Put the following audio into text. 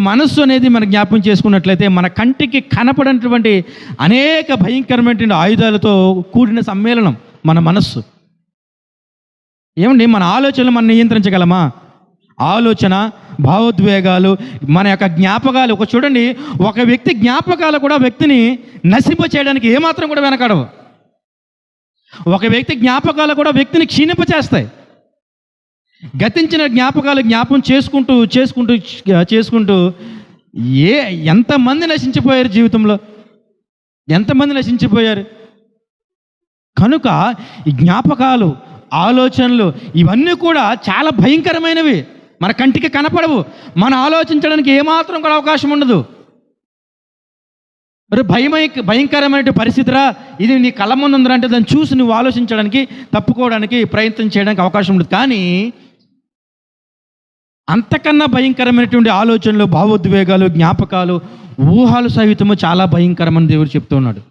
మనస్సు అనేది మనం జ్ఞాపకం చేసుకున్నట్లయితే మన కంటికి కనపడినటువంటి అనేక భయంకరమైనటువంటి ఆయుధాలతో కూడిన సమ్మేళనం మన మనస్సు. ఏమండి, మన ఆలోచనలు మనం నియంత్రించగలమా? ఆలోచన, భావోద్వేగాలు, మన యొక్క జ్ఞాపకాలు. చూడండి, ఒక వ్యక్తి జ్ఞాపకాలు కూడా వ్యక్తిని నశింప చేయడానికి ఏమాత్రం కూడా వెనకాడవు. ఒక వ్యక్తి జ్ఞాపకాలు కూడా వ్యక్తిని క్షీణింపచేస్తాయి. గతించిన జ్ఞాపకాలు జ్ఞాపకం చేసుకుంటూ చేసుకుంటూ చేసుకుంటూ ఎంతమంది నశించిపోయారు జీవితంలో, ఎంతమంది నశించిపోయారు. కనుక ఈ జ్ఞాపకాలు, ఆలోచనలు ఇవన్నీ కూడా చాలా భయంకరమైనవి. మన కంటికి కనపడవు, మనం ఆలోచించడానికి ఏమాత్రం కూడా అవకాశం ఉండదు. మరి భయంకరమైన పరిస్థితిరా ఇది, నీ కళ్ళ ముందు ఉందిరా అంటే దాన్ని చూసి నువ్వు ఆలోచించడానికి, తప్పుకోవడానికి ప్రయత్నం చేయడానికి అవకాశం ఉండదు. కానీ అంతకన్నా భయంకరమైనటువంటి ఆలోచనలు, భావోద్వేగాలు, జ్ఞాపకాలు, ఊహలు సహితము చాలా భయంకరమని దేవుడు చెప్తూ ఉన్నాడు.